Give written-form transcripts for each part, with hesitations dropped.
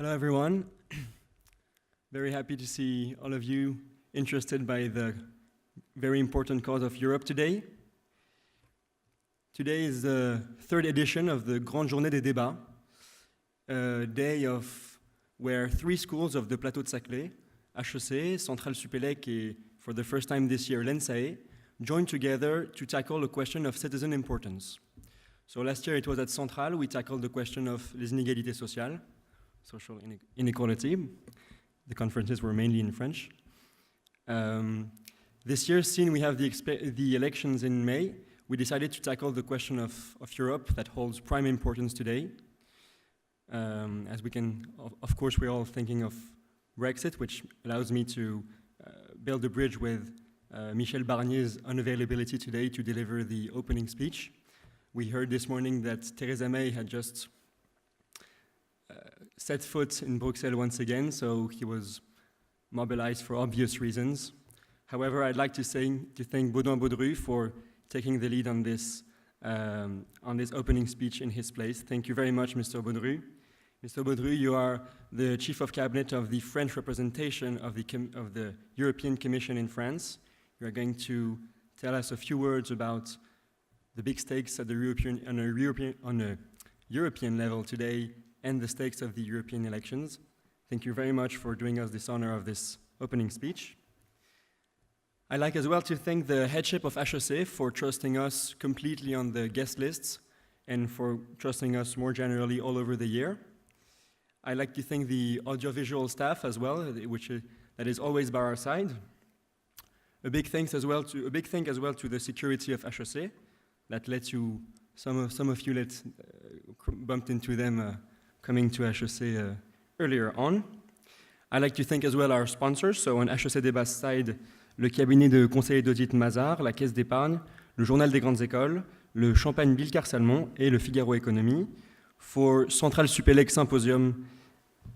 Hello, everyone. Very happy to see all of you interested by the very important cause of Europe today. Today is the third edition of the Grande Journée des Débats, a day where three schools of the Plateau de Saclay, HEC, Centrale Supélec, and for the first time this year, l'ENSAE, joined together to tackle a question of citizen importance. So last year it was at Centrale, we tackled the question of les inégalités sociales, social inequality. The conferences were mainly in French. This year, seeing we have the elections in May, we decided to tackle the question of Europe that holds prime importance today. As we can, of course, we're all thinking of Brexit, which allows me to build a bridge with Michel Barnier's unavailability today to deliver the opening speech. We heard this morning that Theresa May had just set foot in Brussels once again, so he was mobilized for obvious reasons. However, I'd like to thank Baudouin Baudru for taking the lead on this opening speech in his place. Thank you very much, Mr. Baudru. Mr. Baudru, you are the Chief of Cabinet of the French representation of the European Commission in France. You are going to tell us a few words about the big stakes at on a European level today and the stakes of the European elections. Thank you very much for doing us this honor of this opening speech. I'd like as well to thank the headship of HEC for trusting us completely on the guest lists and for trusting us more generally all over the year. I'd like to thank the audiovisual staff as well, that is always by our side. A big thank as well to the security of HEC that lets you, some of you bumped into them coming to HEC earlier on. I'd like to thank as well our sponsors. So on HEC Débat side, le cabinet de conseiller d'audit Mazars, la Caisse d'épargne, le Journal des grandes écoles, le Champagne Bilcar Salmon et le Figaro Économie. For Centrale Supélec Symposium,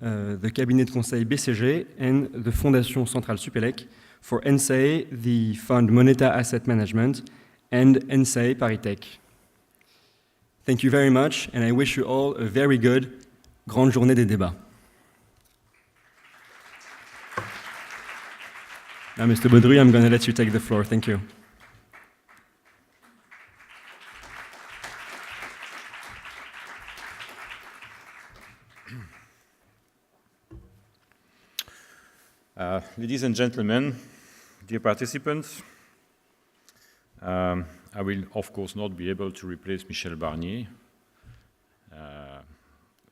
the cabinet de conseil BCG, and the Fondation Centrale Supélec. For ENSAE, the fund Moneta Asset Management, and ENSAE Paritech. Thank you very much, and I wish you all a very good Grande Journée des Débats. Now, Mr. Baudru, I'm going to let you take the floor. Thank you. Ladies and gentlemen, dear participants, I will, of course, not be able to replace Michel Barnier,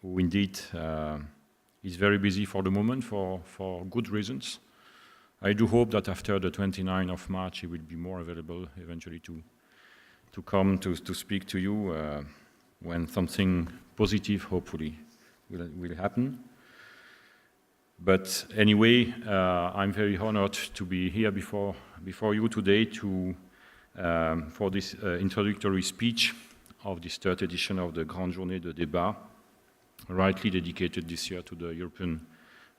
who indeed is very busy for the moment for good reasons. I do hope that after the 29th of March, he will be more available eventually to come to speak to you when something positive, hopefully, will happen. But anyway, I'm very honored to be here before you today for this introductory speech of this third edition of the Grande Journée de Débat, rightly dedicated this year to the European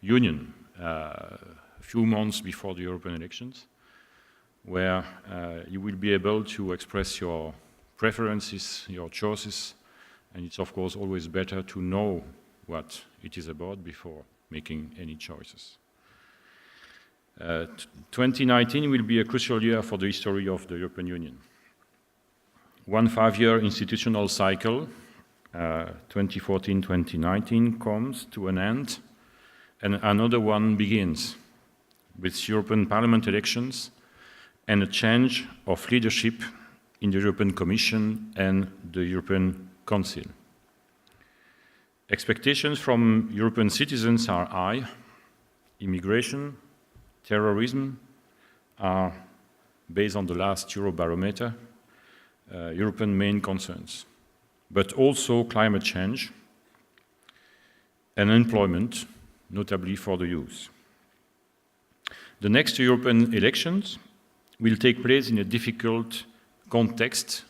Union, a few months before the European elections, where you will be able to express your preferences, your choices, and it's of course always better to know what it is about before making any choices. 2019 will be a crucial year for the history of the European Union. One 5-year institutional cycle, 2014-2019, comes to an end, and another one begins with European Parliament elections and a change of leadership in the European Commission and the European Council. Expectations from European citizens are high. Immigration, terrorism are, based on the last Eurobarometer, European main concerns, but also climate change and unemployment, notably for the youth. The next European elections will take place in a difficult context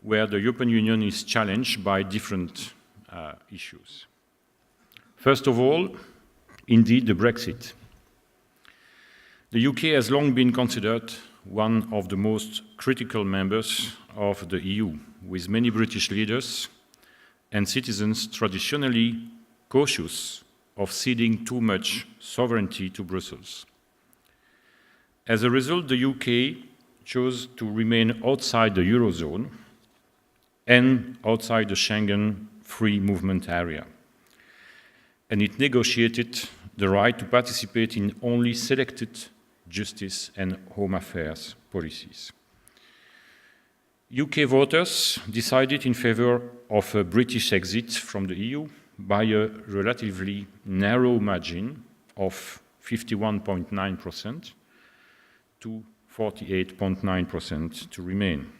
where the European Union is challenged by different issues. First of all, indeed, the Brexit. The UK has long been considered one of the most critical members of the EU, with many British leaders and citizens traditionally cautious of ceding too much sovereignty to Brussels. As a result, the UK chose to remain outside the Eurozone and outside the Schengen free movement area. And it negotiated the right to participate in only selected justice and home affairs policies. UK voters decided in favor of a British exit from the EU by a relatively narrow margin of 51.9% to 48.9% to remain.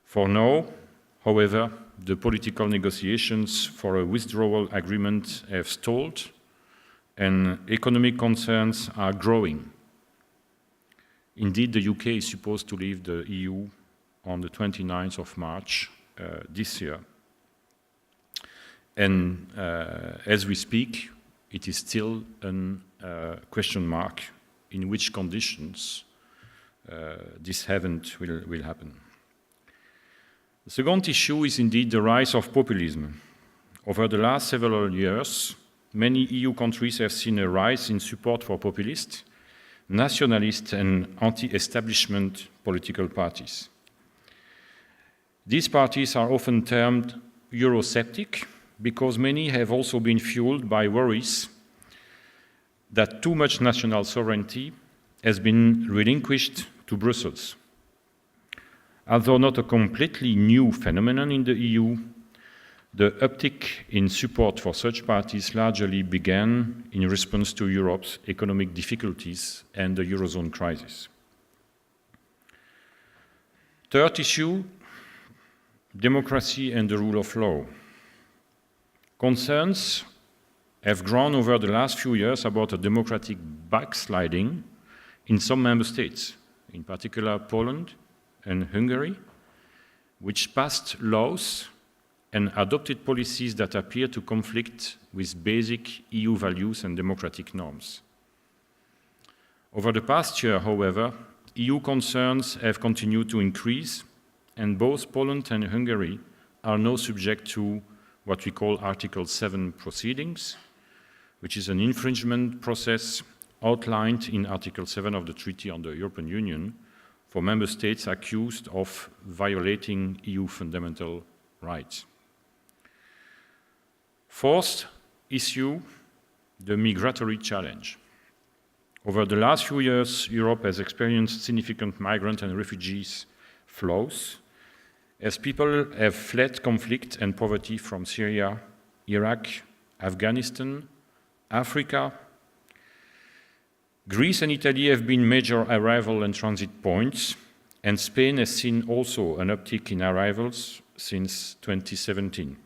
For now, however, the political negotiations for a withdrawal agreement have stalled and economic concerns are growing. Indeed, the UK is supposed to leave the EU on the 29th of March this year. And as we speak, it is still a question mark in which conditions this event will happen. The second issue is indeed the rise of populism. Over the last several years, many EU countries have seen a rise in support for populist, nationalist and anti-establishment political parties. These parties are often termed Eurosceptic because many have also been fueled by worries that too much national sovereignty has been relinquished to Brussels. Although not a completely new phenomenon in the EU, the uptick in support for such parties largely began in response to Europe's economic difficulties and the Eurozone crisis. Third issue, democracy and the rule of law. Concerns have grown over the last few years about a democratic backsliding in some member states, in particular Poland and Hungary, which passed laws and adopted policies that appear to conflict with basic EU values and democratic norms. Over the past year, however, EU concerns have continued to increase, and both Poland and Hungary are now subject to what we call Article 7 proceedings, which is an infringement process outlined in Article 7 of the Treaty on the European Union for member states accused of violating EU fundamental rights. Fourth issue, the migratory challenge. Over the last few years, Europe has experienced significant migrant and refugees flows as people have fled conflict and poverty from Syria, Iraq, Afghanistan, Africa. Greece and Italy have been major arrival and transit points, and Spain has seen also an uptick in arrivals since 2017.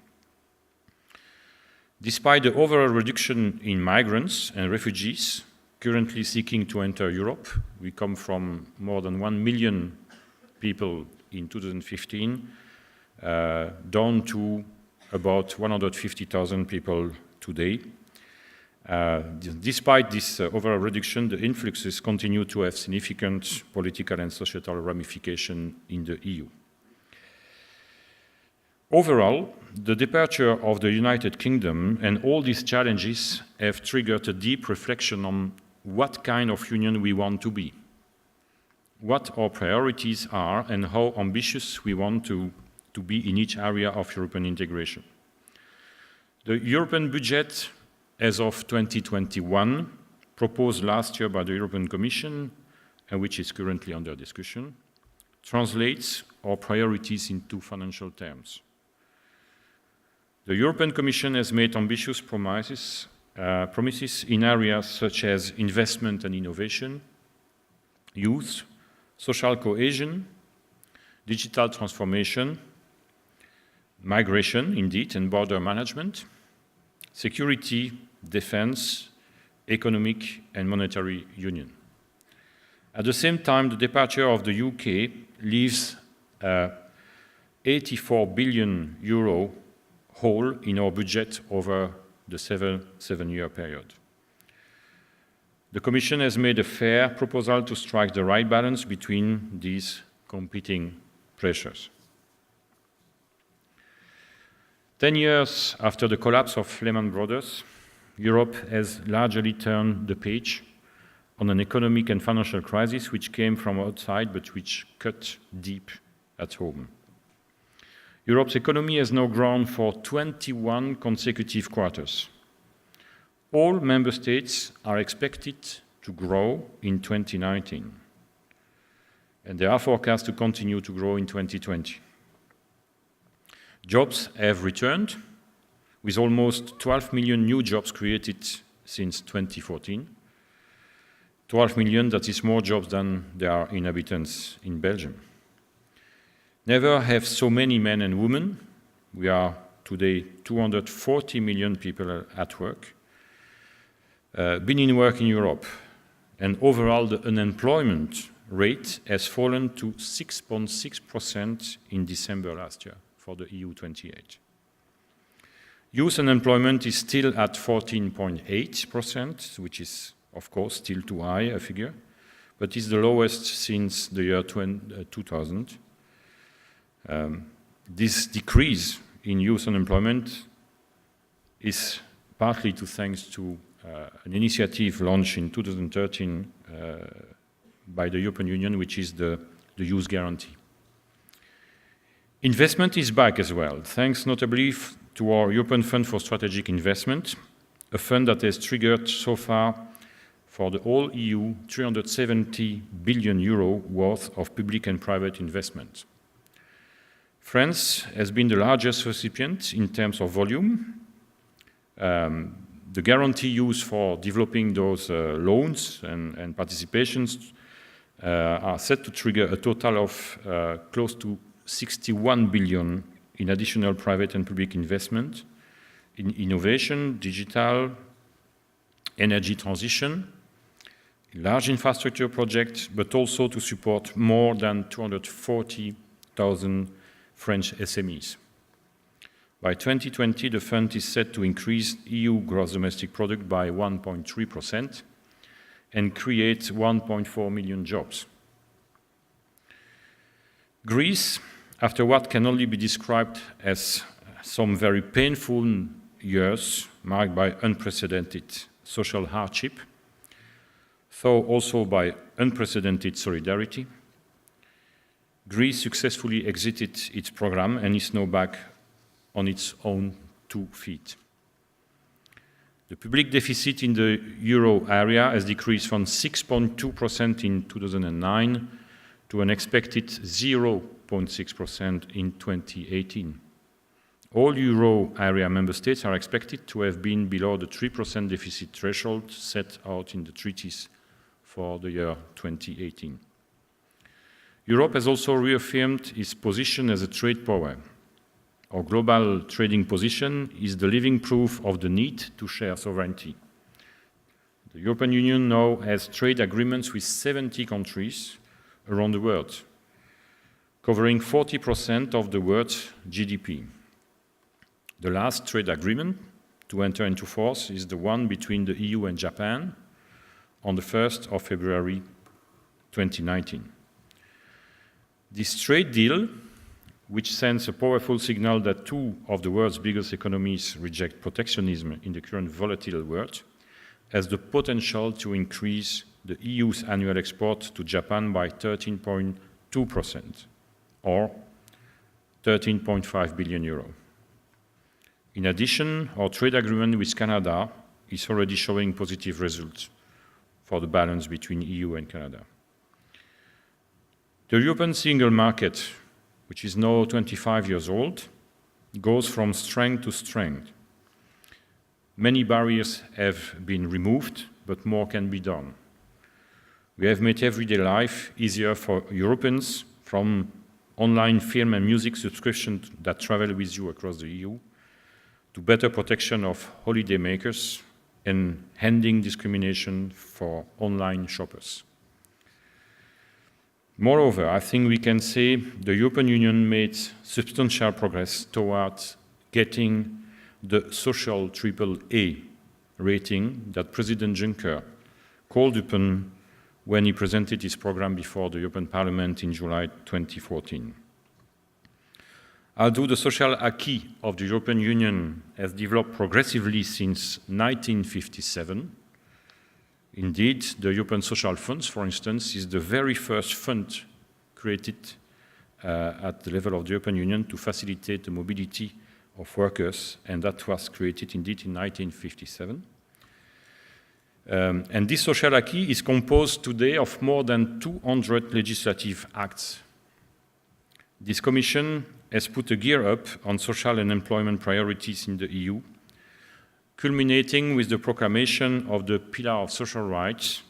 Despite the overall reduction in migrants and refugees currently seeking to enter Europe, we come from more than 1 million people in 2015, down to about 150,000 people today. Despite this overall reduction, the influxes continue to have significant political and societal ramification in the EU. Overall, the departure of the United Kingdom and all these challenges have triggered a deep reflection on what kind of union we want to be, what our priorities are, and how ambitious we want to be in each area of European integration. The European budget as of 2021, proposed last year by the European Commission, and which is currently under discussion, translates our priorities into financial terms. The European Commission has made ambitious promises in areas such as investment and innovation, youth, social cohesion, digital transformation, migration, indeed, and border management, security, defense, economic and monetary union. At the same time, the departure of the UK leaves a €84 billion hole in our budget over the seven-year period. The Commission has made a fair proposal to strike the right balance between these competing pressures. 10 years after the collapse of Lehman Brothers, Europe has largely turned the page on an economic and financial crisis which came from outside but which cut deep at home. Europe's economy has now grown for 21 consecutive quarters. All member states are expected to grow in 2019, and they are forecast to continue to grow in 2020. Jobs have returned, with almost 12 million new jobs created since 2014. 12 million, that is more jobs than there are inhabitants in Belgium. Never have so many men and women, we are today 240 million people at work, been in work in Europe, and overall the unemployment rate has fallen to 6.6% in December last year for the EU 28. Youth unemployment is still at 14.8%, which is, of course, still too high a figure, but is the lowest since the year 2000. This decrease in youth unemployment is partly thanks to an initiative launched in 2013 by the European Union, which is the Youth Guarantee. Investment is back as well, thanks notably to our European Fund for Strategic Investment, a fund that has triggered so far for the whole EU 370 billion euro worth of public and private investment. France has been the largest recipient in terms of volume. The guarantee used for developing those loans and participations are set to trigger a total of close to 61 billion in additional private and public investment in innovation, digital, energy transition, large infrastructure projects, but also to support more than 240,000 French SMEs. By 2020, the fund is set to increase EU gross domestic product by 1.3% and create 1.4 million jobs. Greece, after what can only be described as some very painful years marked by unprecedented social hardship, though also by unprecedented solidarity, Greece successfully exited its program and is now back on its own 2 feet. The public deficit in the euro area has decreased from 6.2% in 2009 to an expected 0.6% in 2018. All euro area member states are expected to have been below the 3% deficit threshold set out in the treaties for the year 2018. Europe has also reaffirmed its position as a trade power. Our global trading position is the living proof of the need to share sovereignty. The European Union now has trade agreements with 70 countries around the world, covering 40% of the world's GDP. The last trade agreement to enter into force is the one between the EU and Japan on the 1st of February 2019. This trade deal, which sends a powerful signal that 2 of the world's biggest economies reject protectionism in the current volatile world, has the potential to increase the EU's annual export to Japan by 13.2%, or 13.5 billion euro. In addition, our trade agreement with Canada is already showing positive results for the balance between EU and Canada. The European single market, which is now 25 years old, goes from strength to strength. Many barriers have been removed, but more can be done. We have made everyday life easier for Europeans, from online film and music subscriptions that travel with you across the EU, to better protection of holiday makers and ending discrimination for online shoppers. Moreover, I think we can say the European Union made substantial progress towards getting the social AAA rating that President Juncker called upon when he presented his program before the European Parliament in July 2014. Although the social acquis of the European Union has developed progressively since 1957, indeed, the European Social Fund, for instance, is the very first fund created at the level of the European Union to facilitate the mobility of workers, and that was created indeed in 1957. And this social acquis is composed today of more than 200 legislative acts. This Commission has put a gear up on social and employment priorities in the EU, culminating with the proclamation of the Pillar of Social Rights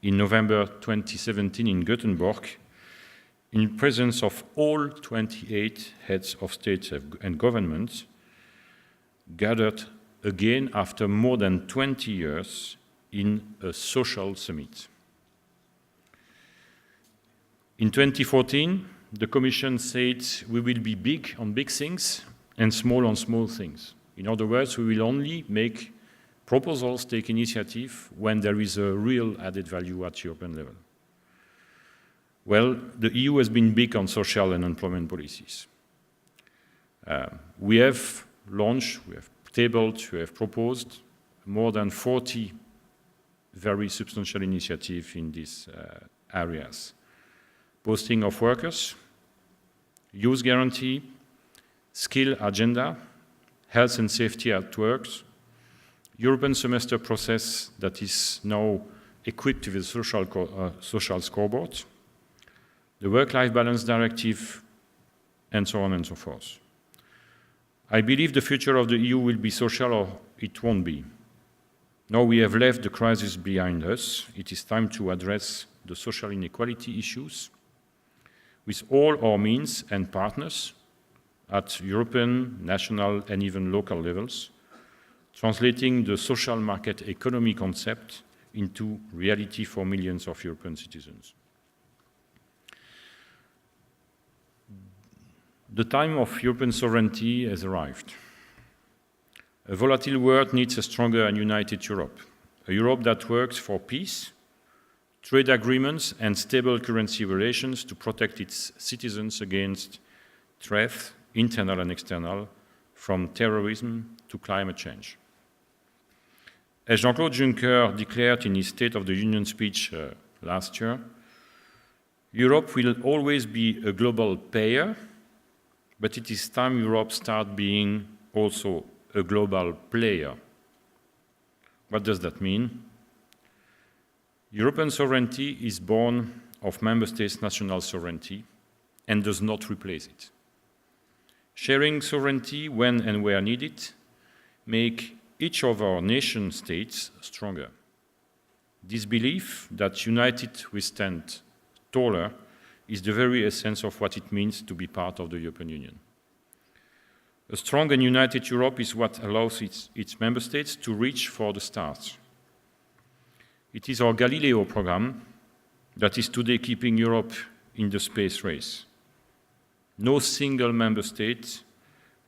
in November 2017 in Gothenburg, in presence of all 28 heads of state and governments, gathered again after more than 20 years in a social summit. In 2014, the Commission said we will be big on big things and small on small things. In other words, we will only make proposals, take initiative when there is a real added value at European level. Well, the EU has been big on social and employment policies. We have launched, we have tabled, we have proposed more than 40 very substantial initiatives in these areas. Posting of workers, youth guarantee, skill agenda, health and safety at work, European semester process that is now equipped with a social scoreboard, the work-life balance directive, and so on and so forth. I believe the future of the EU will be social or it won't be. Now we have left the crisis behind us, it is time to address the social inequality issues with all our means and partners at European, national, and even local levels, translating the social market economy concept into reality for millions of European citizens. The time of European sovereignty has arrived. A volatile world needs a stronger and united Europe, a Europe that works for peace, trade agreements, and stable currency relations to protect its citizens against threats, internal and external, from terrorism to climate change. As Jean-Claude Juncker declared in his State of the Union speech last year, Europe will always be a global payer, but it is time Europe start being also a global player. What does that mean? European sovereignty is born of member states' national sovereignty and does not replace it. Sharing sovereignty when and where needed make each of our nation states stronger. This belief that united we stand taller is the very essence of what it means to be part of the European Union. A strong and united Europe is what allows its member states to reach for the stars. It is our Galileo program that is today keeping Europe in the space race. No single member state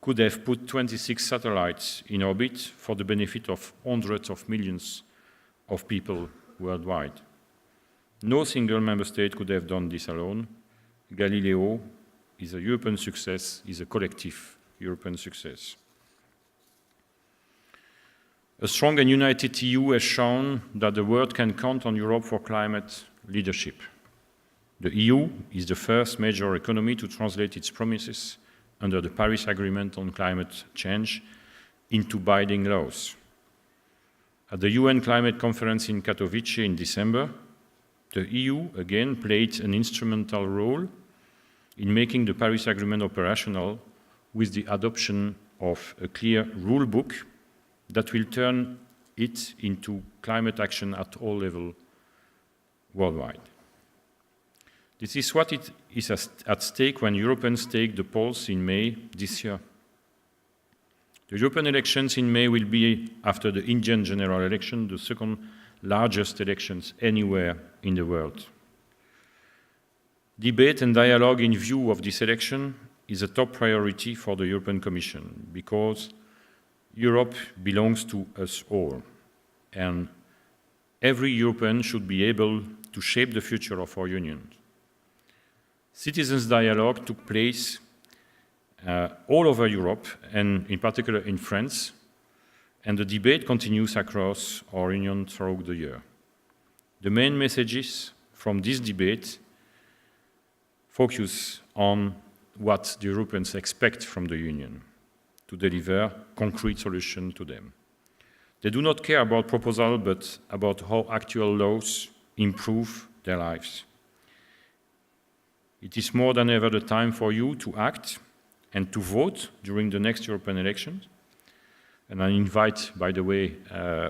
could have put 26 satellites in orbit for the benefit of hundreds of millions of people worldwide. No single member state could have done this alone. Galileo is a European success, is a collective European success. A strong and united EU has shown that the world can count on Europe for climate leadership. The EU is the first major economy to translate its promises under the Paris Agreement on climate change into binding laws. At the UN Climate Conference in Katowice in December, the EU again played an instrumental role in making the Paris Agreement operational with the adoption of a clear rule book that will turn it into climate action at all levels worldwide. This is what is at stake when Europeans take the polls in May this year. The European elections in May will be, after the Indian general election, the second largest elections anywhere in the world. Debate and dialogue in view of this election is a top priority for the European Commission because Europe belongs to us all, and every European should be able to shape the future of our Union. Citizens' dialogue took place all over Europe, and in particular in France, and the debate continues across our union throughout the year. The main messages from this debate focus on what the Europeans expect from the Union to deliver concrete solutions to them. They do not care about proposals, but about how actual laws improve their lives. It is more than ever the time for you to act and to vote during the next European elections. And I invite, by the way,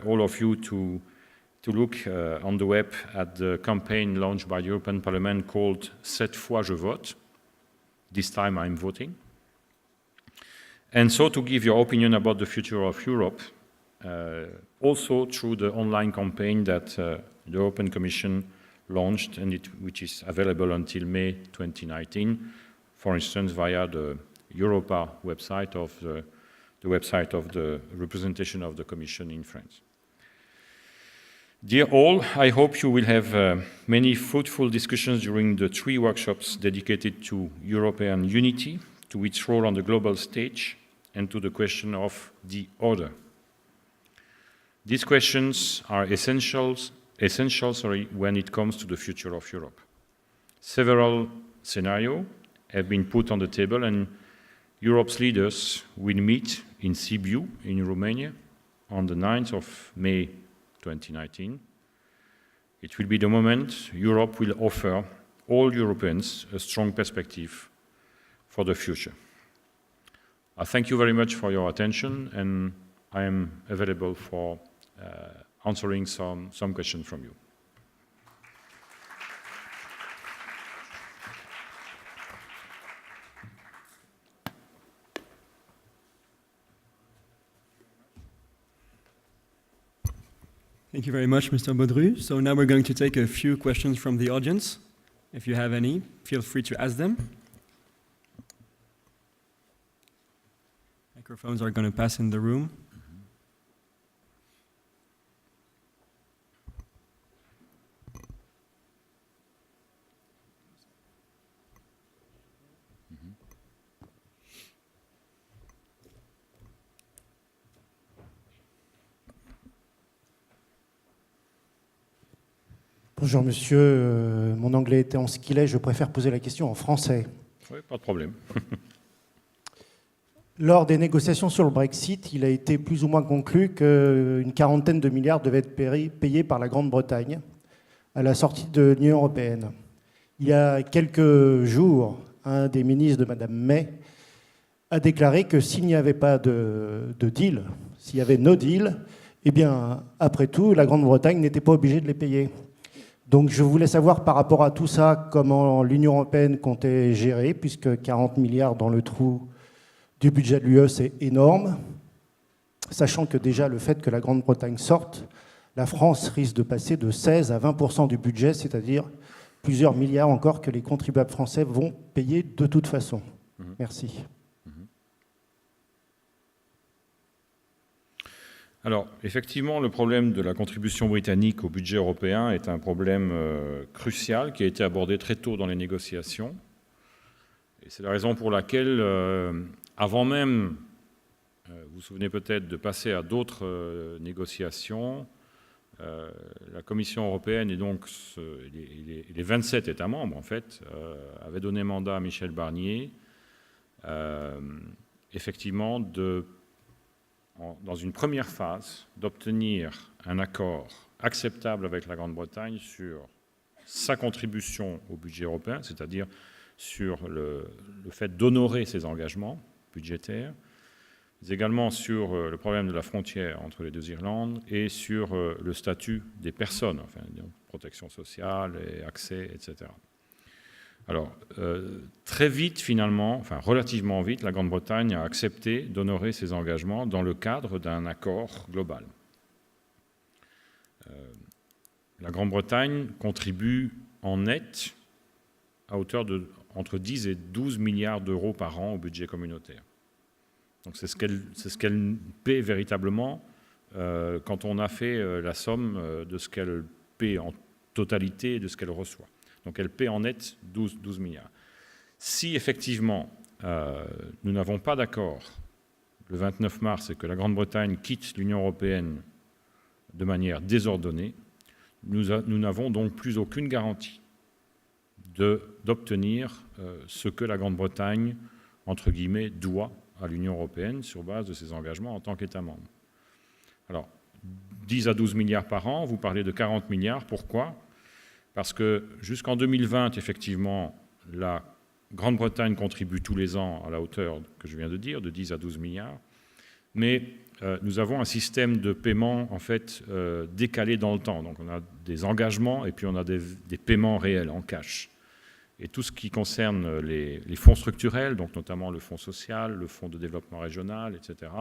all of you to look on the web at the campaign launched by the European Parliament called Cette fois je vote. This time I'm voting. And so to give your opinion about the future of Europe, also through the online campaign that the European Commission launched, and which is available until May 2019, for instance, via the Europa website of the website of the representation of the Commission in France. Dear all, I hope you will have many fruitful discussions during the 3 workshops dedicated to European unity, to its role on the global stage, and to the question of the order. These questions are essential when it comes to the future of Europe. Several scenarios have been put on the table, and Europe's leaders will meet in Sibiu in Romania on the 9th of May 2019. It will be the moment Europe will offer all Europeans a strong perspective for the future. I thank you very much for your attention, and I am available for answering some questions from you. Thank you very much, Mr. Baudru. So now we're going to take a few questions from the audience. If you have any, feel free to ask them. Microphones are going to pass in the room. Bonjour monsieur, mon anglais était en ce qu'il est, je préfère poser la question en français. Oui, pas de problème. Lors des négociations sur le Brexit, il a été plus ou moins conclu qu'une quarantaine de milliards devaient être payés par la Grande-Bretagne à la sortie de l'Union européenne. Il y a quelques jours, un des ministres de Mme May a déclaré que s'il n'y avait pas de deal, s'il y avait no deal, eh bien, après tout, la Grande-Bretagne n'était pas obligée de les payer. Donc je voulais savoir par rapport à tout ça, comment l'Union européenne comptait gérer, puisque 40 milliards dans le trou du budget de l'UE, c'est énorme, sachant que déjà le fait que la Grande-Bretagne sorte, la France risque de passer de 16 à 20% du budget, c'est-à-dire plusieurs milliards encore que les contribuables français vont payer de toute façon. Merci. Alors, effectivement, le problème de la contribution britannique au budget européen est un problème crucial qui a été abordé très tôt dans les négociations. Et c'est la raison pour laquelle, avant même, vous vous souvenez peut-être de passer à d'autres négociations, la Commission européenne et donc les 27 États membres, en fait, avaient donné mandat à Michel Barnier, effectivement, dans une première phase, d'obtenir un accord acceptable avec la Grande-Bretagne sur sa contribution au budget européen, c'est-à-dire sur le fait d'honorer ses engagements budgétaires, mais également sur le problème de la frontière entre les deux Irlandes et sur le statut des personnes, enfin, protection sociale et accès, etc. Alors, très vite, finalement, enfin relativement vite, la Grande-Bretagne a accepté d'honorer ses engagements dans le cadre d'un accord global. La Grande-Bretagne contribue en net à hauteur de entre 10 et 12 milliards d'euros par an au budget communautaire. Donc c'est ce qu'elle paie véritablement quand on a fait la somme de ce qu'elle paie en totalité et de ce qu'elle reçoit. Donc elle paie en net 12 milliards. Si effectivement nous n'avons pas d'accord le 29 mars et que la Grande-Bretagne quitte l'Union européenne de manière désordonnée, nous n'avons donc plus aucune garantie d'obtenir ce que la Grande-Bretagne, entre guillemets, doit à l'Union européenne sur base de ses engagements en tant qu'État membre. Alors, 10 à 12 milliards par an, vous parlez de 40 milliards, pourquoi ? Parce que jusqu'en 2020, effectivement, la Grande-Bretagne contribue tous les ans à la hauteur que je viens de dire, de 10 à 12 milliards, mais nous avons un système de paiement en fait décalé dans le temps. Donc on a des engagements et puis on a des paiements réels en cash. Et tout ce qui concerne les fonds structurels, donc notamment le fonds social, le fonds de développement régional, etc.,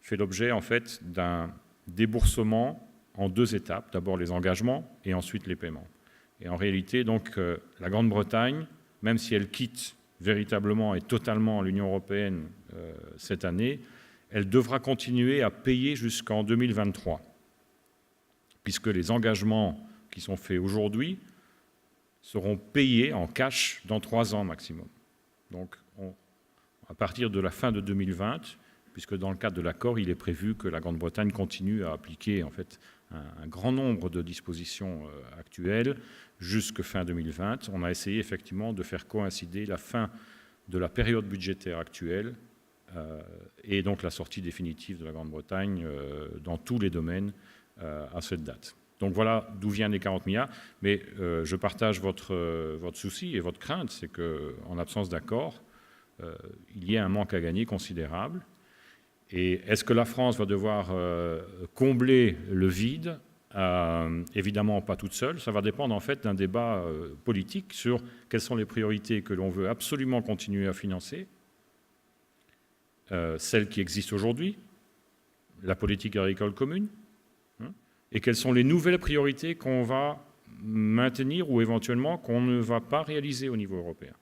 fait l'objet en fait d'un déboursement en 2 étapes. D'abord les engagements et ensuite les paiements. Et en réalité, donc, la Grande-Bretagne, même si elle quitte véritablement et totalement l'Union européenne cette année, elle devra continuer à payer jusqu'en 2023, puisque les engagements qui sont faits aujourd'hui seront payés en cash dans 3 ans maximum. Donc, à partir de la fin de 2020, puisque dans le cadre de l'accord, il est prévu que la Grande-Bretagne continue à appliquer en fait un grand nombre de dispositions actuelles jusqu'à fin 2020. On a essayé effectivement de faire coïncider la fin de la période budgétaire actuelle et donc la sortie définitive de la Grande-Bretagne dans tous les domaines à cette date. Donc voilà d'où viennent les 40 milliards, mais je partage votre souci et votre crainte, c'est qu'en absence d'accord, il y ait un manque à gagner considérable. Et est-ce que la France va devoir combler le vide ? Évidemment pas toute seule, ça va dépendre en fait d'un débat politique sur quelles sont les priorités que l'on veut absolument continuer à financer, celles qui existent aujourd'hui, la politique agricole commune, et quelles sont les nouvelles priorités qu'on va maintenir ou éventuellement qu'on ne va pas réaliser au niveau européen.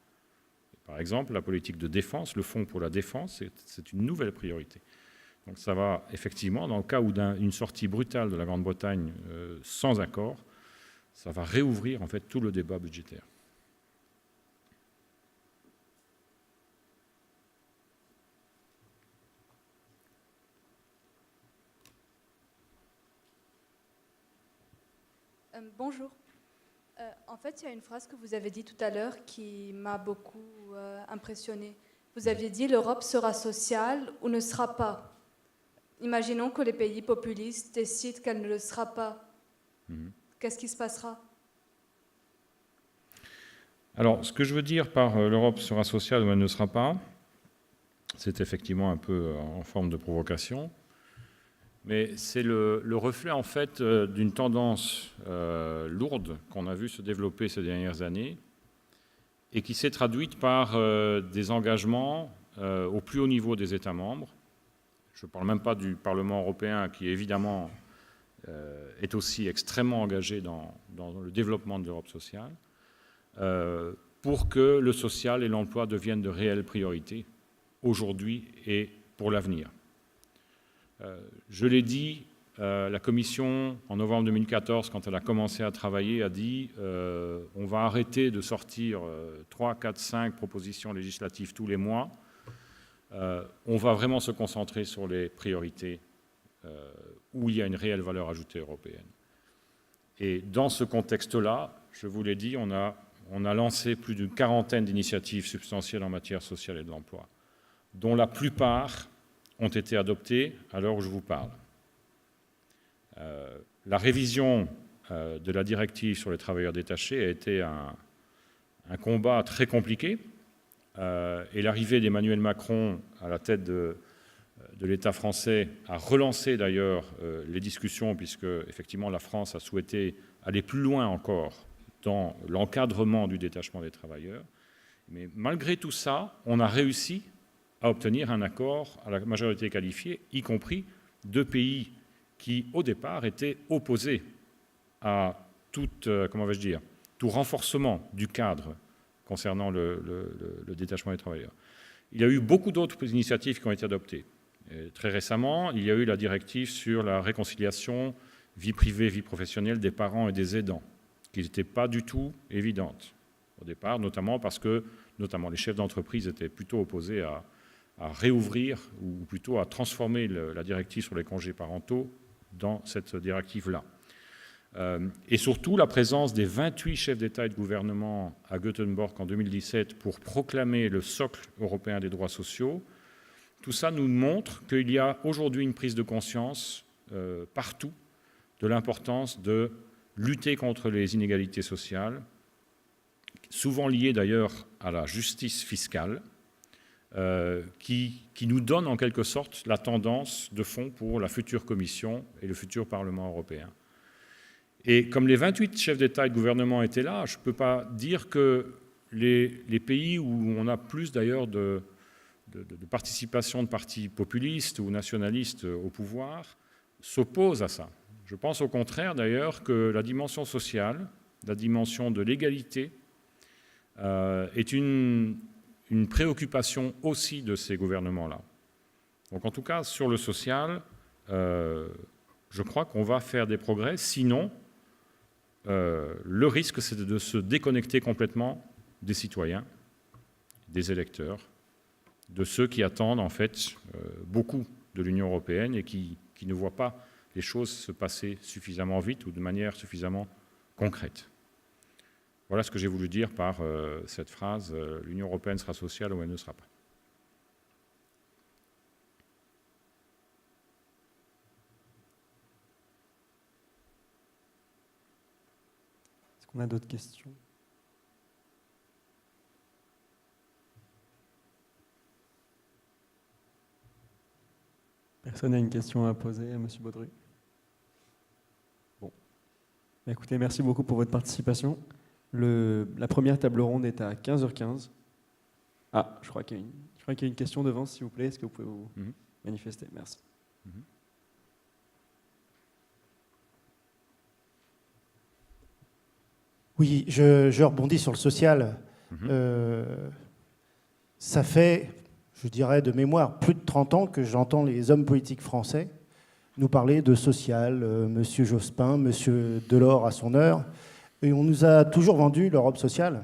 Par exemple, la politique de défense, le fonds pour la défense, c'est une nouvelle priorité. Donc ça va effectivement, dans le cas où d'une sortie brutale de la Grande-Bretagne sans accord, ça va réouvrir en fait tout le débat budgétaire. Bonjour. En fait, il y a une phrase que vous avez dit tout à l'heure qui m'a beaucoup impressionnée. Vous aviez dit « l'Europe sera sociale ou ne sera pas ». Imaginons que les pays populistes décident qu'elle ne le sera pas. Qu'est-ce qui se passera ? Alors, ce que je veux dire par l'Europe sera sociale ou elle ne sera pas, c'est effectivement un peu en forme de provocation, mais c'est le reflet en fait d'une tendance lourde qu'on a vu se développer ces dernières années et qui s'est traduite par des engagements au plus haut niveau des États membres. Je ne parle même pas du Parlement européen qui, évidemment, est aussi extrêmement engagé dans le développement de l'Europe sociale, pour que le social et l'emploi deviennent de réelles priorités aujourd'hui et pour l'avenir. Je l'ai dit, la Commission, en novembre 2014, quand elle a commencé à travailler, a dit on va arrêter de sortir 3, 4, 5 propositions législatives tous les mois. On va vraiment se concentrer sur les priorités où il y a une réelle valeur ajoutée européenne. Et dans ce contexte-là, je vous l'ai dit, on a lancé plus d'une 40aine d'initiatives substantielles en matière sociale et de l'emploi, dont la plupart ont été adoptées à l'heure où je vous parle. La révision de la directive sur les travailleurs détachés a été un combat très compliqué. Et l'arrivée d'Emmanuel Macron à la tête de l'État français a relancé d'ailleurs les discussions, puisque effectivement la France a souhaité aller plus loin encore dans l'encadrement du détachement des travailleurs. Mais malgré tout ça, on a réussi à obtenir un accord à la majorité qualifiée, y compris 2 pays qui, au départ, étaient opposés à tout renforcement du cadre concernant le détachement des travailleurs. Il y a eu beaucoup d'autres initiatives qui ont été adoptées. Et très récemment, il y a eu la directive sur la réconciliation vie privée, vie professionnelle des parents et des aidants, qui n'était pas du tout évidente au départ, notamment parce que notamment les chefs d'entreprise, étaient plutôt opposés à réouvrir ou plutôt à transformer la directive sur les congés parentaux dans cette directive-là. Et surtout, la présence des 28 chefs d'État et de gouvernement à Göteborg en 2017 pour proclamer le socle européen des droits sociaux, tout ça nous montre qu'il y a aujourd'hui une prise de conscience partout de l'importance de lutter contre les inégalités sociales, souvent liées d'ailleurs à la justice fiscale, qui nous donne en quelque sorte la tendance de fond pour la future Commission et le futur Parlement européen. Et comme les 28 chefs d'État et de gouvernement étaient là, je ne peux pas dire que les pays où on a plus d'ailleurs de participation de partis populistes ou nationalistes au pouvoir s'opposent à ça. Je pense au contraire d'ailleurs que la dimension sociale, la dimension de l'égalité est une préoccupation aussi de ces gouvernements-là. Donc en tout cas, sur le social, je crois qu'on va faire des progrès, sinon le risque c'est de se déconnecter complètement des citoyens, des électeurs, de ceux qui attendent en fait beaucoup de l'Union européenne et qui ne voient pas les choses se passer suffisamment vite ou de manière suffisamment concrète. Voilà ce que j'ai voulu dire par cette phrase « l'Union européenne sera sociale ou elle ne sera pas ». Est-ce qu'on a d'autres questions? Personne n'a une question à poser à M. Baudru? Bon. Écoutez, merci beaucoup pour votre participation. La première table ronde est à 15h15. Ah, je crois qu'il y a une question devant, s'il vous plaît. Est-ce que vous pouvez vous manifester? Merci. Oui, je rebondis sur le social. Ça fait, je dirais de mémoire, plus de 30 ans que j'entends les hommes politiques français nous parler de social, M. Jospin, M. Delors à son heure. Et on nous a toujours vendu l'Europe sociale.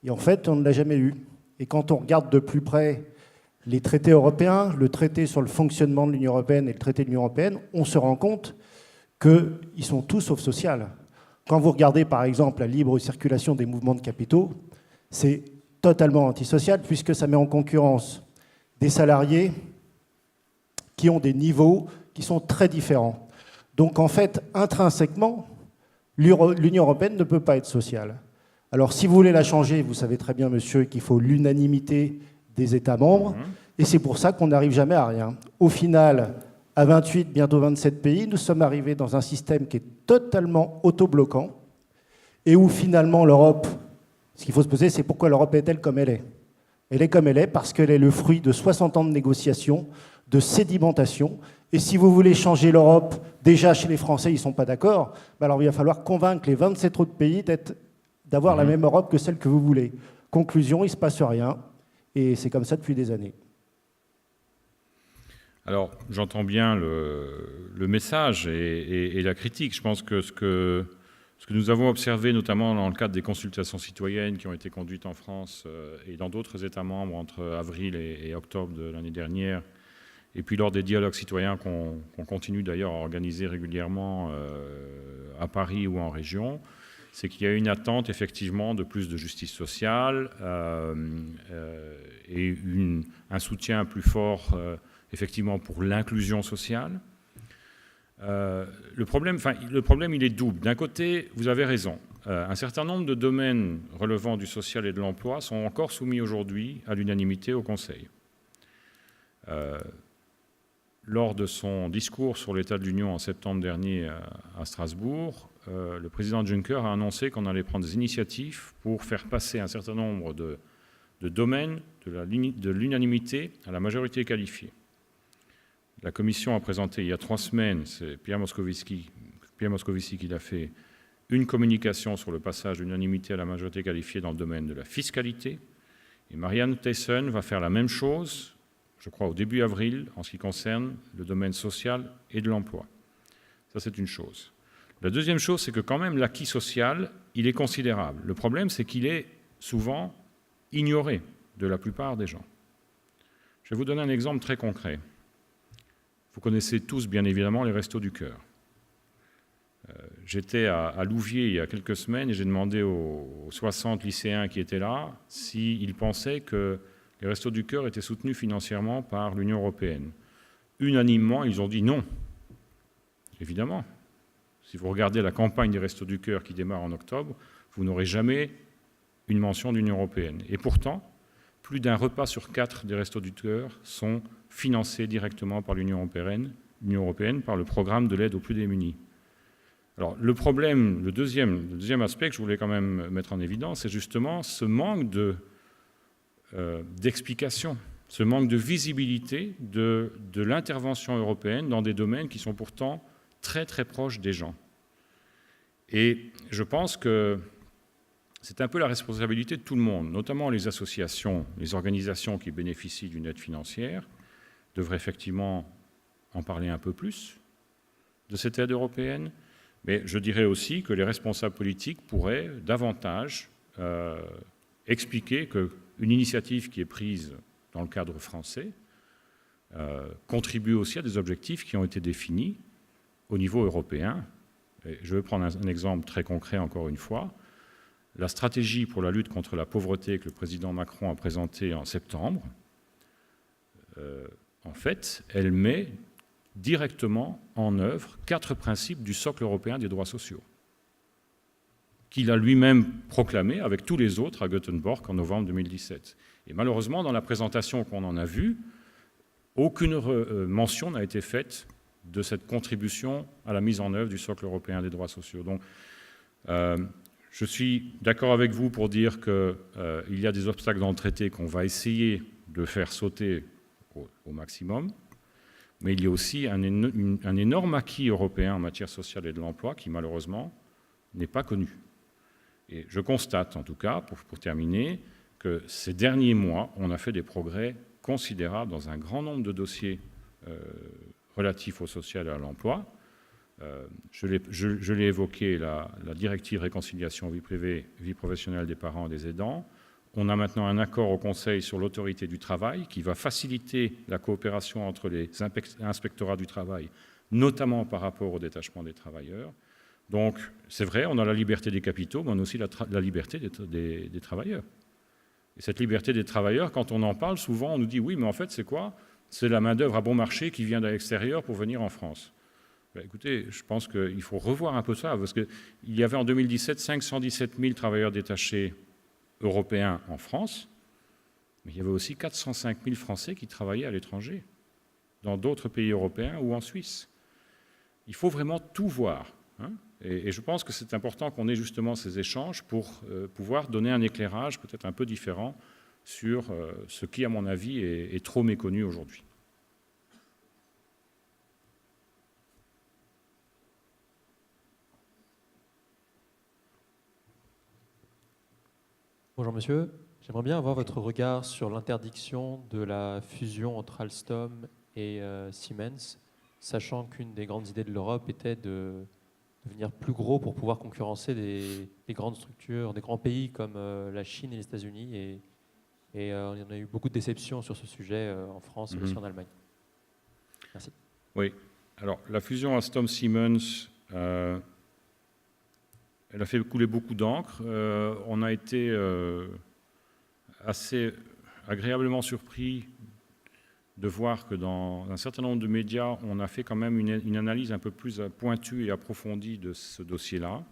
Et en fait, on ne l'a jamais eu. Et quand on regarde de plus près les traités européens, le traité sur le fonctionnement de l'Union européenne et le traité de l'Union européenne, on se rend compte qu'ils sont tous sauf social. Quand vous regardez, par exemple, la libre circulation des mouvements de capitaux, c'est totalement antisocial puisque ça met en concurrence des salariés qui ont des niveaux qui sont très différents. Donc, en fait, intrinsèquement, l'Union européenne ne peut pas être sociale. Alors, si vous voulez la changer, vous savez très bien, monsieur, qu'il faut l'unanimité des États membres, et c'est pour ça qu'on n'arrive jamais à rien. Au final, à 28, bientôt 27 pays, nous sommes arrivés dans un système qui est totalement autobloquant, et où finalement l'Europe, ce qu'il faut se poser, c'est pourquoi l'Europe est-elle comme elle est? Elle est comme elle est parce qu'elle est le fruit de 60 ans de négociations, de sédimentation. Et si vous voulez changer l'Europe, déjà chez les Français, ils ne sont pas d'accord, alors il va falloir convaincre les 27 autres pays d'avoir la même Europe que celle que vous voulez. Conclusion, il ne se passe rien. Et c'est comme ça depuis des années. Alors, j'entends bien le message et la critique. Je pense que ce que nous avons observé, notamment dans le cadre des consultations citoyennes qui ont été conduites en France et dans d'autres États membres entre avril et octobre de l'année dernière, et puis lors des dialogues citoyens qu'on continue d'ailleurs à organiser régulièrement à Paris ou en région, c'est qu'il y a une attente effectivement de plus de justice sociale et un soutien plus fort effectivement pour l'inclusion sociale. Le problème, il est double. D'un côté, vous avez raison. Un certain nombre de domaines relevant du social et de l'emploi sont encore soumis aujourd'hui à l'unanimité au Conseil. Lors de son discours sur l'état de l'Union en septembre dernier à Strasbourg, le président Juncker a annoncé qu'on allait prendre des initiatives pour faire passer un certain nombre de domaines de l'unanimité à la majorité qualifiée. La Commission a présenté il y a 3 semaines, c'est Pierre Moscovici qui l'a fait, une communication sur le passage de l'unanimité à la majorité qualifiée dans le domaine de la fiscalité. Et Marianne Thyssen va faire la même chose, je crois au début avril, en ce qui concerne le domaine social et de l'emploi. Ça, c'est une chose. La deuxième chose, c'est que quand même l'acquis social, il est considérable. Le problème, c'est qu'il est souvent ignorée de la plupart des gens. Je vais vous donner un exemple très concret. Vous connaissez tous, bien évidemment, les Restos du Cœur. J'étais à Louviers il y a quelques semaines et j'ai demandé aux 60 lycéens qui étaient là s'ils pensaient que les Restos du Cœur étaient soutenus financièrement par l'Union européenne. Unanimement, ils ont dit non. Évidemment. Si vous regardez la campagne des Restos du Cœur qui démarre en octobre, vous n'aurez jamais une mention de l'Union européenne. Et pourtant, plus d'un repas sur 4 des Restos du Cœur sont financés directement par l'Union européenne par le programme de l'aide aux plus démunis. Alors, le problème, le deuxième aspect que je voulais quand même mettre en évidence, c'est justement ce manque d'explication, ce manque de visibilité de l'intervention européenne dans des domaines qui sont pourtant très très proches des gens. Et je pense que c'est un peu la responsabilité de tout le monde, notamment les associations, les organisations qui bénéficient d'une aide financière, devraient effectivement en parler un peu plus de cette aide européenne. Mais je dirais aussi que les responsables politiques pourraient davantage expliquer qu'une initiative qui est prise dans le cadre français contribue aussi à des objectifs qui ont été définis au niveau européen. Et je vais prendre un exemple très concret encore une fois. La stratégie pour la lutte contre la pauvreté que le président Macron a présentée en septembre, en fait, elle met directement en œuvre 4 principes du socle européen des droits sociaux, qu'il a lui-même proclamé avec tous les autres à Göteborg en novembre 2017. Et malheureusement, dans la présentation qu'on en a vue, aucune mention n'a été faite de cette contribution à la mise en œuvre du socle européen des droits sociaux. Donc, je suis d'accord avec vous pour dire qu'il y a des obstacles dans le traité qu'on va essayer de faire sauter au maximum. Mais il y a aussi un énorme acquis européen en matière sociale et de l'emploi qui, malheureusement, n'est pas connu. Et je constate, en tout cas, pour terminer, que ces derniers mois, on a fait des progrès considérables dans un grand nombre de dossiers relatifs au social et à l'emploi. Je l'ai évoqué, la directive réconciliation vie privée, vie professionnelle des parents et des aidants. On a maintenant un accord au Conseil sur l'autorité du travail qui va faciliter la coopération entre les inspectorats du travail, notamment par rapport au détachement des travailleurs. Donc, c'est vrai, on a la liberté des capitaux, mais on a aussi la liberté des travailleurs. Et cette liberté des travailleurs, quand on en parle, souvent on nous dit « oui, mais en fait, c'est quoi? C'est la main-d'œuvre à bon marché qui vient de l'extérieur pour venir en France. » Ben, écoutez, je pense qu'il faut revoir un peu ça, parce qu'il y avait en 2017 517 000 travailleurs détachés européens en France, mais il y avait aussi 405 000 Français qui travaillaient à l'étranger, dans d'autres pays européens ou en Suisse. Il faut vraiment tout voir. Hein, et je pense que c'est important qu'on ait justement ces échanges pour pouvoir donner un éclairage peut-être un peu différent sur ce qui, à mon avis, est trop méconnu aujourd'hui. Bonjour monsieur, j'aimerais bien avoir votre regard sur l'interdiction de la fusion entre Alstom et Siemens, sachant qu'une des grandes idées de l'Europe était de devenir plus gros pour pouvoir concurrencer des grandes structures, des grands pays comme la Chine et les États-Unis. Et il y en a eu beaucoup de déceptions sur ce sujet en France et aussi en Allemagne. Merci. Oui, alors la fusion Alstom-Siemens, elle a fait couler beaucoup d'encre. On a été assez agréablement surpris de voir que dans un certain nombre de médias, on a fait quand même une analyse un peu plus pointue et approfondie de ce dossier-là.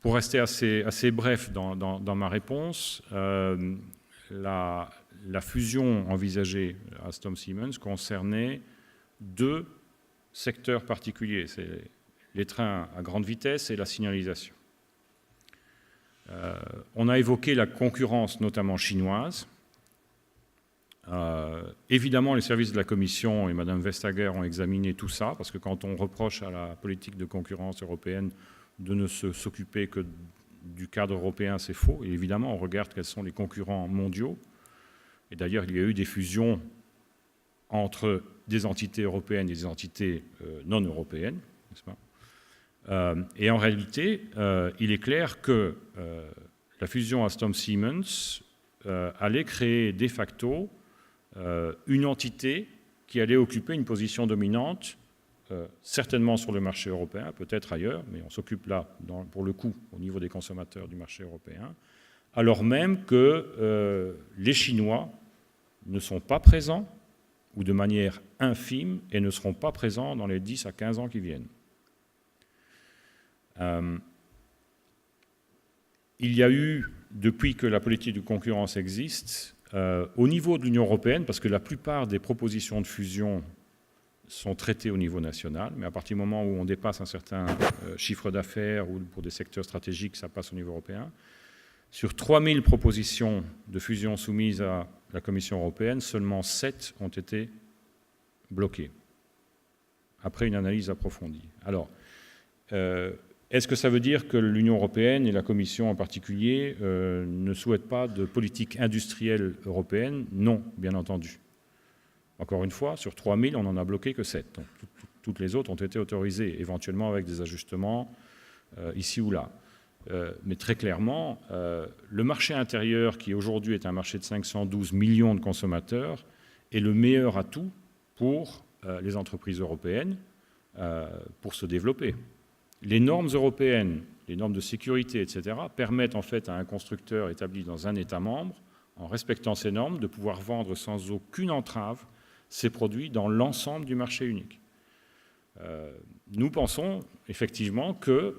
Pour rester assez bref dans ma réponse, la fusion envisagée Alstom-Siemens concernait 2 secteurs particuliers. C'est les trains à grande vitesse et la signalisation. On a évoqué la concurrence, notamment chinoise. Évidemment, les services de la Commission et Mme Vestager ont examiné tout ça, parce que quand on reproche à la politique de concurrence européenne de ne s'occuper que du cadre européen, c'est faux. Et évidemment, on regarde quels sont les concurrents mondiaux. Et d'ailleurs, il y a eu des fusions entre des entités européennes et des entités non européennes, n'est-ce pas ? Et en réalité, il est clair que la fusion Alstom-Siemens allait créer de facto une entité qui allait occuper une position dominante, certainement sur le marché européen, peut-être ailleurs, mais on s'occupe là, pour le coup, au niveau des consommateurs du marché européen, alors même que les Chinois ne sont pas présents, ou de manière infime, et ne seront pas présents dans les 10 à 15 ans qui viennent. Il y a eu, depuis que la politique de concurrence existe, au niveau de l'Union européenne, parce que la plupart des propositions de fusion sont traitées au niveau national, mais à partir du moment où on dépasse un certain chiffre d'affaires ou pour des secteurs stratégiques, ça passe au niveau européen. Sur 3000 propositions de fusion soumises à la Commission européenne, seulement 7 ont été bloquées, après une analyse approfondie. Alors, est-ce que ça veut dire que l'Union européenne et la Commission en particulier ne souhaitent pas de politique industrielle européenne? Non, bien entendu. Encore une fois, sur 3000, on n'en a bloqué que 7. Donc, toutes les autres ont été autorisées, éventuellement avec des ajustements ici ou là. Mais très clairement, le marché intérieur, qui aujourd'hui est un marché de 512 millions de consommateurs, est le meilleur atout pour les entreprises européennes pour se développer. Les normes européennes, les normes de sécurité, etc., permettent en fait à un constructeur établi dans un État membre, en respectant ces normes, de pouvoir vendre sans aucune entrave ses produits dans l'ensemble du marché unique. Nous pensons effectivement que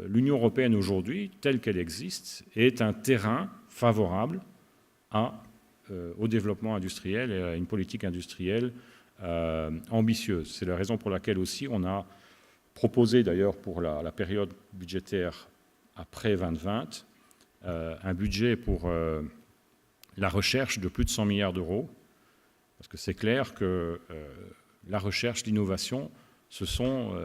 l'Union européenne aujourd'hui, telle qu'elle existe, est un terrain favorable au développement industriel et à une politique industrielle ambitieuse. C'est la raison pour laquelle aussi on a proposé d'ailleurs pour la période budgétaire après 2020 un budget pour la recherche de plus de 100 milliards d'euros, parce que c'est clair que la recherche, l'innovation, ce sont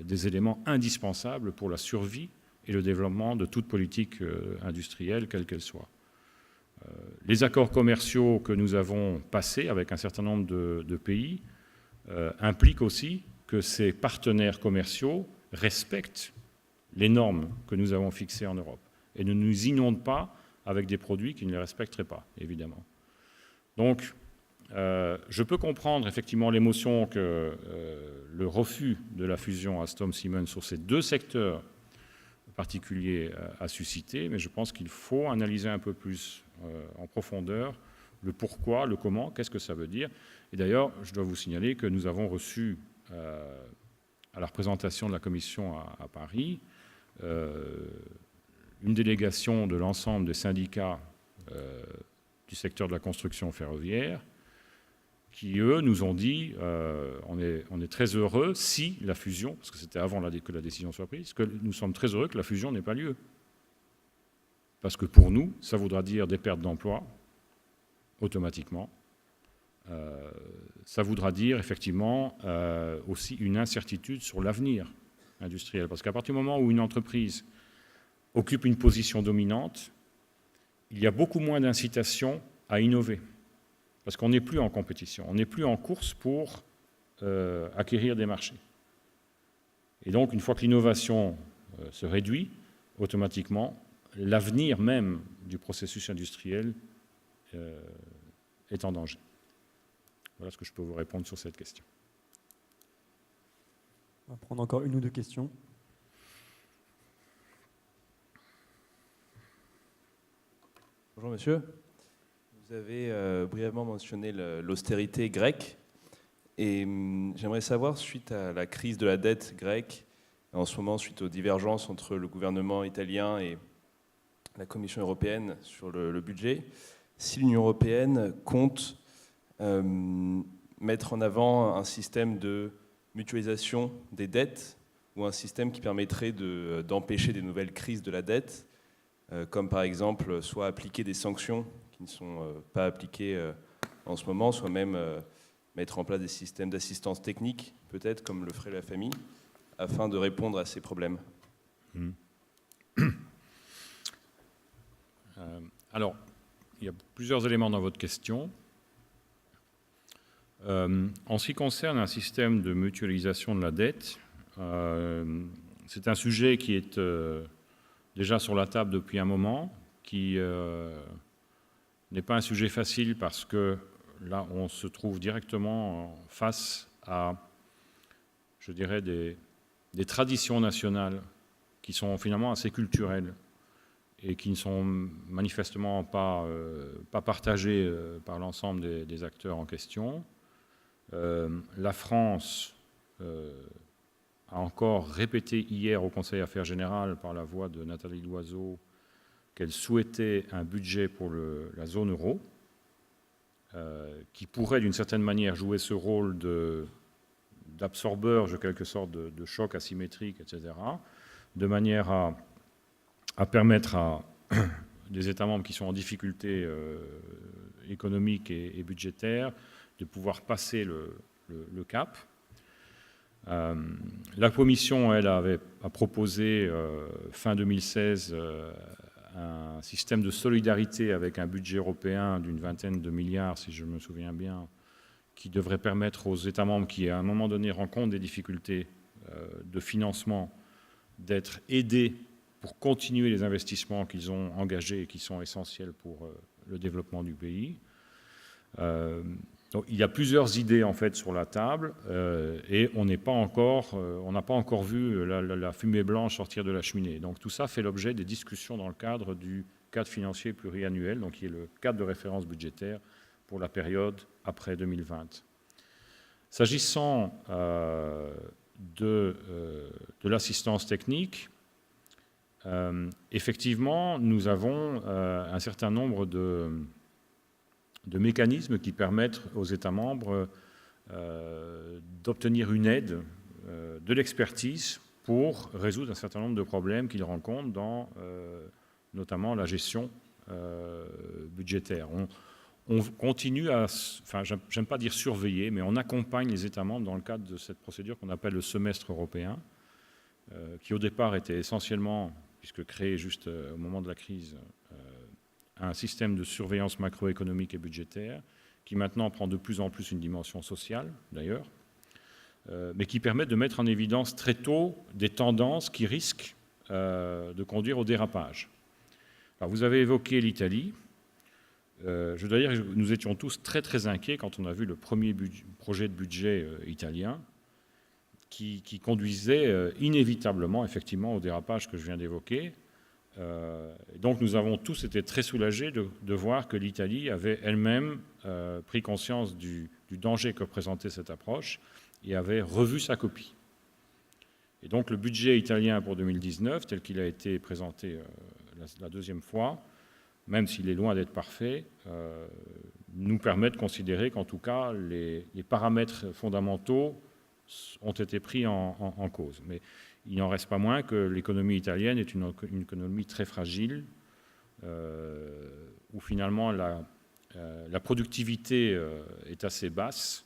des éléments indispensables pour la survie et le développement de toute politique industrielle, quelle qu'elle soit. Les accords commerciaux que nous avons passés avec un certain nombre de pays impliquent aussi que ces partenaires commerciaux respectent les normes que nous avons fixées en Europe et ne nous inondent pas avec des produits qui ne les respecteraient pas, évidemment. Donc, je peux comprendre effectivement l'émotion que le refus de la fusion Alstom-Siemens sur ces deux secteurs particuliers a suscité, mais je pense qu'il faut analyser un peu plus en profondeur le pourquoi, le comment, qu'est-ce que ça veut dire. Et d'ailleurs, je dois vous signaler que nous avons reçu à la représentation de la Commission à Paris une délégation de l'ensemble des syndicats du secteur de la construction ferroviaire qui, eux, nous ont dit on est très heureux si la fusion, parce que c'était avant que la décision soit prise, que nous sommes très heureux que la fusion n'ait pas lieu. Parce que pour nous, ça voudra dire des pertes d'emplois, automatiquement. Ça voudra dire effectivement aussi une incertitude sur l'avenir industriel. Parce qu'à partir du moment où une entreprise occupe une position dominante, il y a beaucoup moins d'incitation à innover. Parce qu'on n'est plus en compétition, on n'est plus en course pour acquérir des marchés. Et donc, une fois que l'innovation se réduit, automatiquement, l'avenir même du processus industriel est en danger. Voilà ce que je peux vous répondre sur cette question. On va prendre encore une ou deux questions. Bonjour monsieur. Vous avez brièvement mentionné l'austérité grecque et j'aimerais savoir, suite à la crise de la dette grecque, en ce moment suite aux divergences entre le gouvernement italien et la Commission européenne sur le budget, si l'Union européenne compte mettre en avant un système de mutualisation des dettes ou un système qui permettrait d'empêcher des nouvelles crises de la dette, comme par exemple soit appliquer des sanctions qui ne sont pas appliquées en ce moment, soit même mettre en place des systèmes d'assistance technique, peut-être comme le ferait la famille, afin de répondre à ces problèmes. Alors, il y a plusieurs éléments dans votre question. En ce qui concerne un système de mutualisation de la dette, c'est un sujet qui est déjà sur la table depuis un moment, qui n'est pas un sujet facile parce que là, on se trouve directement face à, je dirais, des traditions nationales qui sont finalement assez culturelles et qui ne sont manifestement pas partagées par l'ensemble des acteurs en question. La France a encore répété hier au Conseil Affaires Générales par la voix de Nathalie Loiseau qu'elle souhaitait un budget pour la zone euro qui pourrait d'une certaine manière jouer ce rôle d'absorbeur, de quelque sorte de choc asymétrique, etc., de manière à permettre à des États membres qui sont en difficulté économique et budgétaire de pouvoir passer le cap. La Commission, elle, a proposé fin 2016 un système de solidarité avec un budget européen d'une vingtaine de milliards, si je me souviens bien, qui devrait permettre aux États membres qui, à un moment donné, rencontrent des difficultés de financement, d'être aidés pour continuer les investissements qu'ils ont engagés et qui sont essentiels pour le développement du pays. Donc, il y a plusieurs idées en fait sur la table et on n'a pas encore vu la fumée blanche sortir de la cheminée. Donc tout ça fait l'objet des discussions dans le cadre du cadre financier pluriannuel, donc qui est le cadre de référence budgétaire pour la période après 2020. S'agissant de l'assistance technique, effectivement, nous avons un certain nombre de mécanismes qui permettent aux États membres d'obtenir une aide, de l'expertise pour résoudre un certain nombre de problèmes qu'ils rencontrent dans notamment la gestion budgétaire. On continue à, enfin, j'aime pas dire surveiller, mais on accompagne les États membres dans le cadre de cette procédure qu'on appelle le semestre européen, qui au départ était essentiellement, puisque créé juste au moment de la crise, un système de surveillance macroéconomique et budgétaire, qui maintenant prend de plus en plus une dimension sociale, d'ailleurs, mais qui permet de mettre en évidence très tôt des tendances qui risquent de conduire au dérapage. Alors, vous avez évoqué l'Italie. Je dois dire que nous étions tous très très inquiets quand on a vu le premier projet de budget italien qui conduisait inévitablement effectivement au dérapage que je viens d'évoquer. Donc nous avons tous été très soulagés de voir que l'Italie avait elle-même pris conscience du danger que représentait cette approche et avait revu sa copie. Et donc le budget italien pour 2019, tel qu'il a été présenté la deuxième fois, même s'il est loin d'être parfait, nous permet de considérer qu'en tout cas, les paramètres fondamentaux ont été pris en cause. Mais il n'en reste pas moins que l'économie italienne est une économie très fragile, où finalement la productivité est assez basse,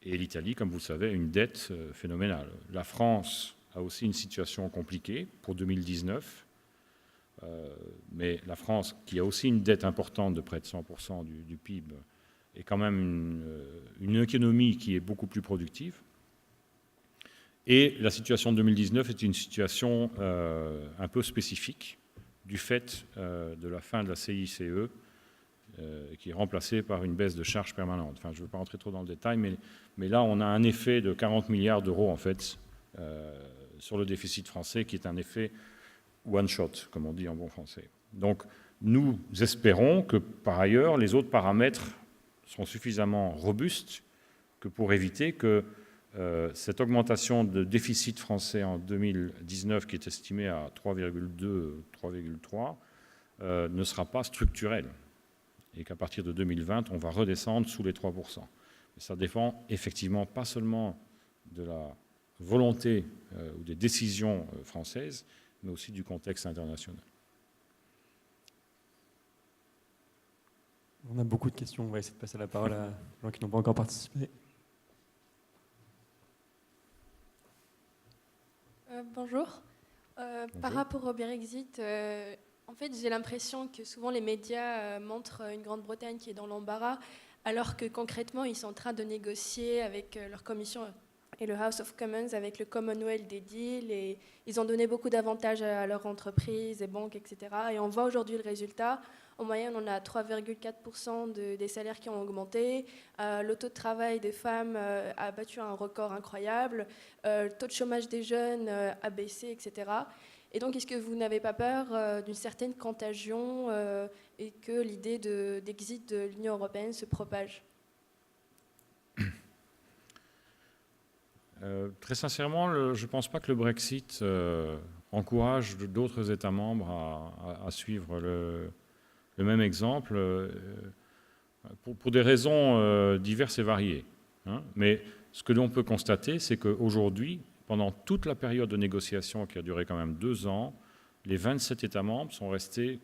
et l'Italie, comme vous le savez, a une dette phénoménale. La France a aussi une situation compliquée pour 2019, mais la France, qui a aussi une dette importante de près de 100% du PIB, est quand même une économie qui est beaucoup plus productive. Et la situation de 2019 est une situation un peu spécifique du fait de la fin de la CICE, qui est remplacée par une baisse de charges permanente. Enfin, je ne veux pas rentrer trop dans le détail, mais là, on a un effet de 40 milliards d'euros, en fait, sur le déficit français, qui est un effet one shot, comme on dit en bon français. Donc, nous espérons que, par ailleurs, les autres paramètres sont suffisamment robustes que pour éviter que cette augmentation de déficit français en 2019, qui est estimée à 3,2, 3,3, ne sera pas structurelle. Et qu'à partir de 2020, on va redescendre sous les 3%. Et ça dépend effectivement pas seulement de la volonté ou des décisions françaises, mais aussi du contexte international. On a beaucoup de questions. On va essayer de passer la parole à gens qui n'ont pas encore participé. Bonjour. Par rapport au Brexit, en fait, j'ai l'impression que souvent les médias montrent une Grande-Bretagne qui est dans l'embarras, alors que concrètement, ils sont en train de négocier avec leur commission et le House of Commons avec le Commonwealth des deals, et ils ont donné beaucoup d'avantages à leurs entreprises et banques, etc. Et on voit aujourd'hui le résultat. En moyenne, on a 3,4% des salaires qui ont augmenté. Le taux de travail des femmes a battu un record incroyable. Le taux de chômage des jeunes a baissé, etc. Et donc, est-ce que vous n'avez pas peur d'une certaine contagion et que l'idée d'exit de l'Union européenne se propage ? Très sincèrement, je ne pense pas que le Brexit encourage d'autres États membres à suivre le même exemple, pour des raisons diverses et variées. Hein. Mais ce que l'on peut constater, c'est qu'aujourd'hui, pendant toute la période de négociation qui a duré quand même 2 ans, les 27 États membres sont restés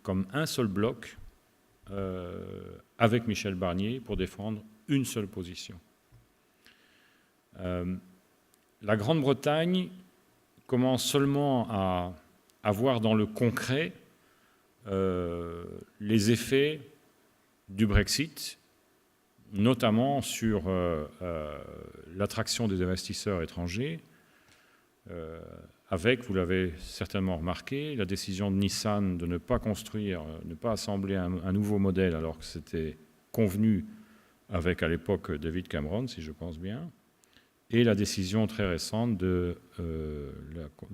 comme un seul bloc avec Michel Barnier pour défendre une seule position. La Grande-Bretagne commence seulement à voir dans le concret les effets du Brexit, notamment sur l'attraction des investisseurs étrangers, avec, vous l'avez certainement remarqué, la décision de Nissan de ne pas construire, ne pas assembler un nouveau modèle alors que c'était convenu avec à l'époque David Cameron, si je pense bien, et la décision très récente du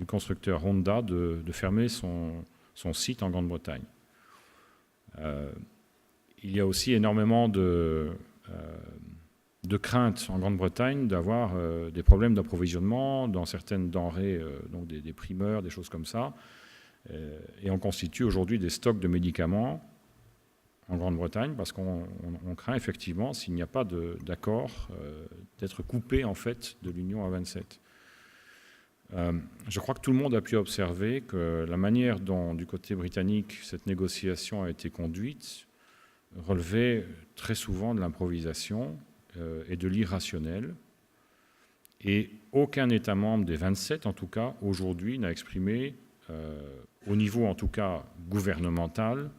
constructeur Honda de fermer son site en Grande-Bretagne. Il y a aussi énormément de craintes en Grande-Bretagne d'avoir des problèmes d'approvisionnement dans certaines denrées, donc des primeurs, des choses comme ça. Et on constitue aujourd'hui des stocks de médicaments en Grande-Bretagne parce qu'on craint effectivement, s'il n'y a pas d'accord, d'être coupé en fait de l'Union à 27. Je crois que tout le monde a pu observer que la manière dont, du côté britannique, cette négociation a été conduite relevait très souvent de l'improvisation et de l'irrationnel. Et aucun État membre des 27, en tout cas, aujourd'hui, n'a exprimé, au niveau en tout cas gouvernemental,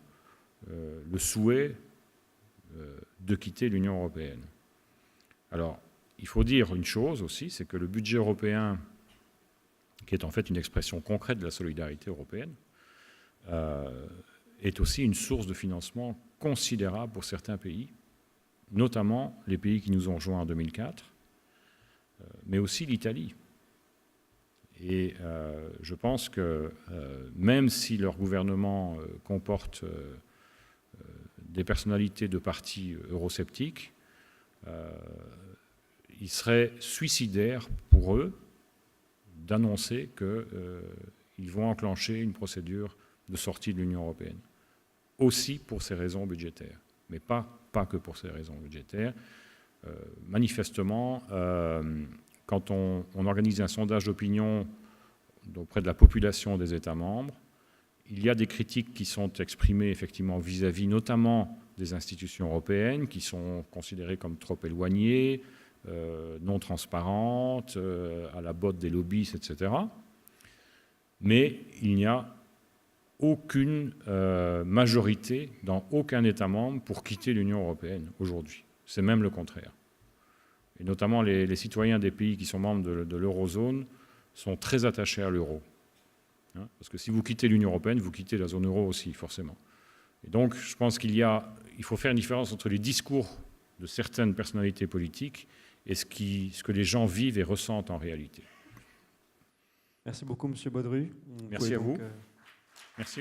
le souhait de quitter l'Union européenne. Alors, il faut dire une chose aussi, c'est que le budget européen, qui est en fait une expression concrète de la solidarité européenne, est aussi une source de financement considérable pour certains pays, notamment les pays qui nous ont rejoints en 2004, mais aussi l'Italie. Et je pense que même si leur gouvernement comporte des personnalités de partis eurosceptiques, il serait suicidaire pour eux d'annoncer qu'ils vont enclencher une procédure de sortie de l'Union européenne. Aussi pour ces raisons budgétaires, mais pas que pour ces raisons budgétaires. Manifestement, quand on organise un sondage d'opinion auprès de la population des États membres, il y a des critiques qui sont exprimées effectivement vis-à-vis notamment des institutions européennes qui sont considérées comme trop éloignées, non transparentes, à la botte des lobbies, etc. Mais il n'y a aucune majorité dans aucun État membre pour quitter l'Union européenne aujourd'hui. C'est même le contraire. Et notamment les citoyens des pays qui sont membres de l'eurozone sont très attachés à l'euro. Hein, parce que si vous quittez l'Union européenne, vous quittez la zone euro aussi, forcément. Et donc, je pense qu'il faut faire une différence entre les discours de certaines personnalités politiques et ce que les gens vivent et ressentent en réalité. Merci beaucoup, M. Baudru. Merci à vous. Merci.